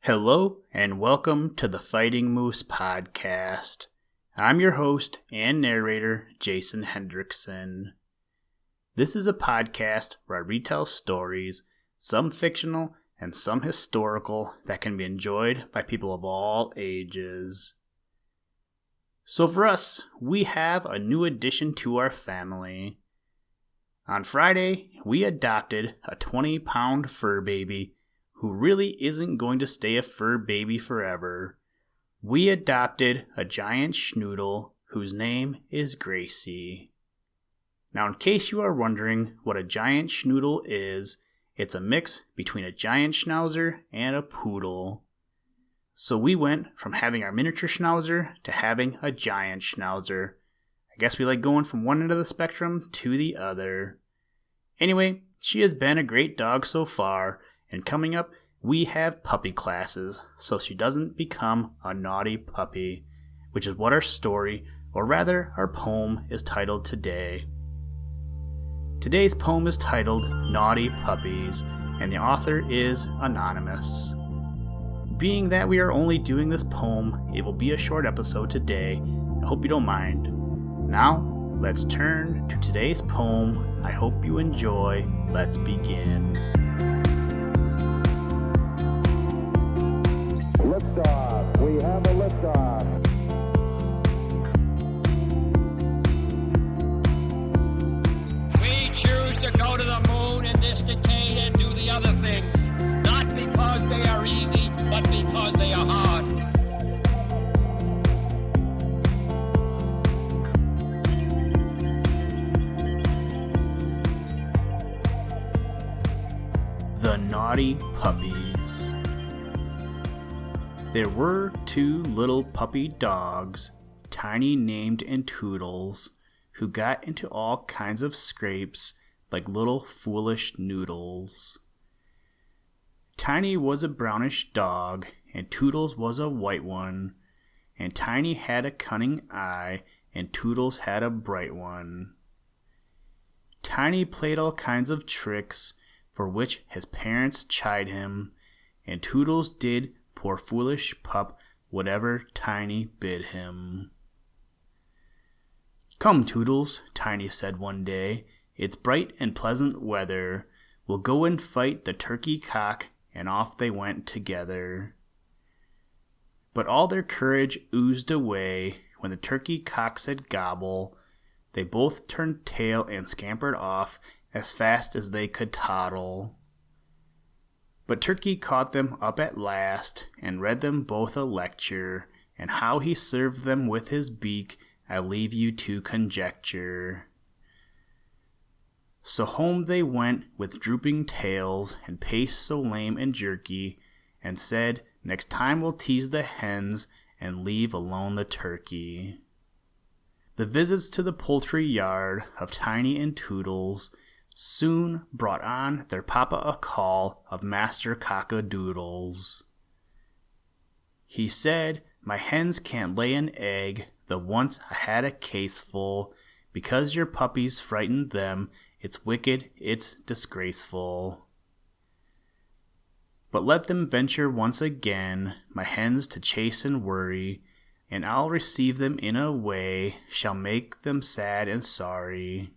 Hello and welcome to the Fighting Moose podcast. I'm your host and narrator, Jason Hendrickson. This is a podcast where I retell stories, some fictional and some historical, that can be enjoyed by people of all ages. So for us, we have a new addition to our family. On Friday, we adopted a 20-pound fur baby who really isn't going to stay a fur baby forever. We adopted a Giant Schnoodle whose name is Gracie. Now, in case you are wondering what a Giant Schnoodle is, it's a mix between a Giant Schnauzer and a Poodle. So we went from having our miniature Schnauzer to having a Giant Schnauzer. I guess we like going from one end of the spectrum to the other. Anyway, she has been a great dog so far, and coming up, we have puppy classes, so she doesn't become a naughty puppy, which is what our story, or rather our poem, is titled today. Today's poem is titled Naughty Puppies, and the author is anonymous. Being that we are only doing this poem, it will be a short episode today. I hope you don't mind. Now, let's turn to today's poem. I hope you enjoy. Let's begin. Liftoff. We have a liftoff. We choose to go to the moon in this decade and do the other things, not because they are easy, but because they are hard. The Naughty Puppies. There were two little puppy dogs, Tiny named and Toodles, who got into all kinds of scrapes like little foolish noodles. Tiny was a brownish dog, and Toodles was a white one, and Tiny had a cunning eye, and Toodles had a bright one. Tiny played all kinds of tricks, for which his parents chid him, and Toodles did, poor foolish pup, whatever Tiny bid him. "Come, Toodles," Tiny said one day, "it's bright and pleasant weather. We'll go and fight the turkey cock," and off they went together. But all their courage oozed away when the turkey cock said gobble. They both turned tail and scampered off as fast as they could toddle. But Turkey caught them up at last, and read them both a lecture, and how he served them with his beak I leave you to conjecture. So home they went with drooping tails, and pace so lame and jerky, and said, "Next time we'll tease the hens, and leave alone the turkey." The visits to the poultry yard of Tiny and Toodles soon brought on their papa a call of Master Cock-a-Doodles. He said, "My hens can't lay an egg, though once I had a case full, because your puppies frightened them. It's wicked, it's disgraceful. But let them venture once again, my hens to chase and worry, and I'll receive them in a way, shall make them sad and sorry."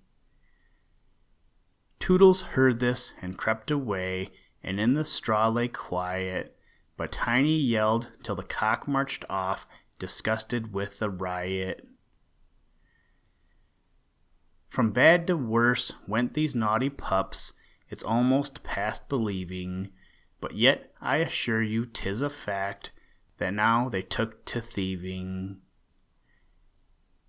Toodles heard this and crept away, and in the straw lay quiet, but Tiny yelled till the cock marched off, disgusted with the riot. From bad to worse went these naughty pups, it's almost past believing, but yet I assure you 'tis a fact, that now they took to thieving.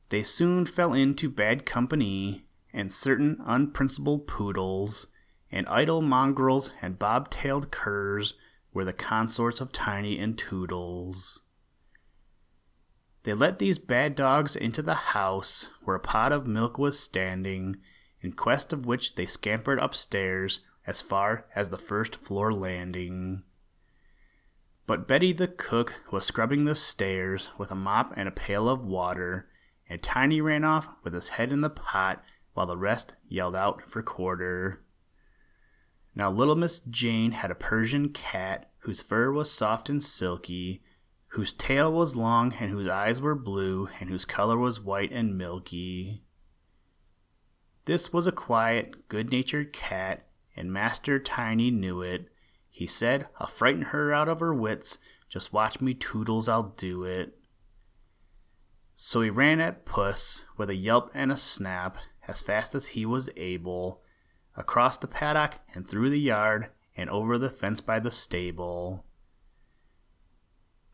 They soon fell into bad company, and certain unprincipled poodles, and idle mongrels and bob-tailed curs were the consorts of Tiny and Toodles. They let these bad dogs into the house, where a pot of milk was standing, in quest of which they scampered upstairs as far as the first floor landing. But Betty the cook was scrubbing the stairs with a mop and a pail of water, and Tiny ran off with his head in the pot, while the rest yelled out for quarter. Now little Miss Jane had a Persian cat whose fur was soft and silky, whose tail was long and whose eyes were blue, and whose color was white and milky. This was a quiet, good-natured cat, and Master Tiny knew it. He said, "I'll frighten her out of her wits, just watch me, Toodles, I'll do it." So he ran at Puss with a yelp and a snap, as fast as he was able, across the paddock and through the yard and over the fence by the stable.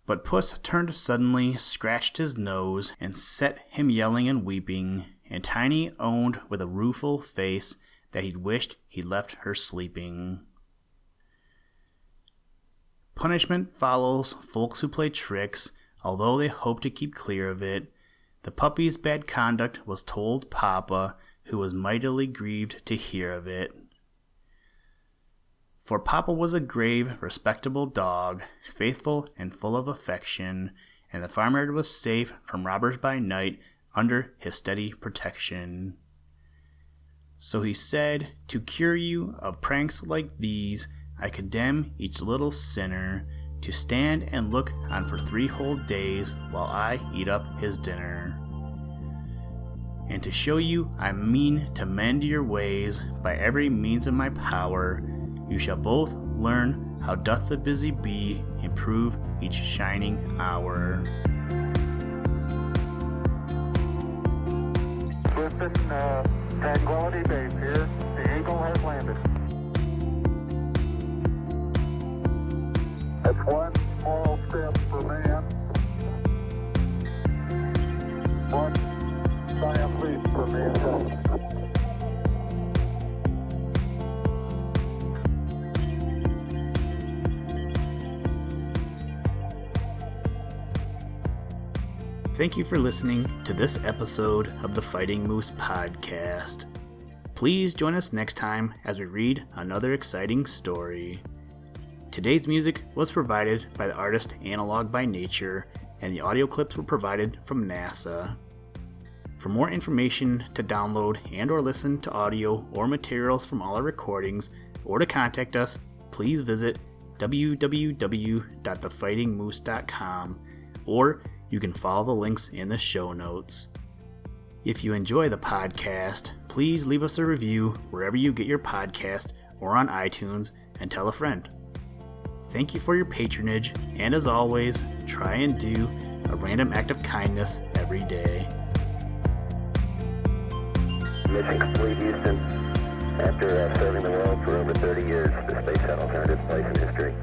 But Puss turned suddenly, scratched his nose, and set him yelling and weeping, and Tiny owned with a rueful face that he'd wished he'd left her sleeping. Punishment follows folks who play tricks, although they hope to keep clear of it. The puppy's bad conduct was told Papa, who was mightily grieved to hear of it. For Papa was a grave, respectable dog, faithful and full of affection, and the farmyard was safe from robbers by night under his steady protection. So he said, "To cure you of pranks like these, I condemn each little sinner to stand and look on for 3 whole days while I eat up his dinner. And to show you I mean to mend your ways by every means in my power, you shall both learn how doth the busy bee improve each shining hour." Listen, Tranquility Base here. The Eagle has landed. That's one small step for man, one giant leap for mankind. Thank you for listening to this episode of the Fighting Moose podcast. Please join us next time as we read another exciting story. Today's music was provided by the artist Analog by Nature, and the audio clips were provided from NASA. For more information to download and or listen to audio or materials from all our recordings, or to contact us, please visit www.thefightingmoose.com, or you can follow the links in the show notes. If you enjoy the podcast, please leave us a review wherever you get your podcast or on iTunes, and tell a friend. Thank you for your patronage, and as always, try and do a random act of kindness every day. Mission complete, Houston. After serving the world for over 30 years, the space shuttle turned its place in history.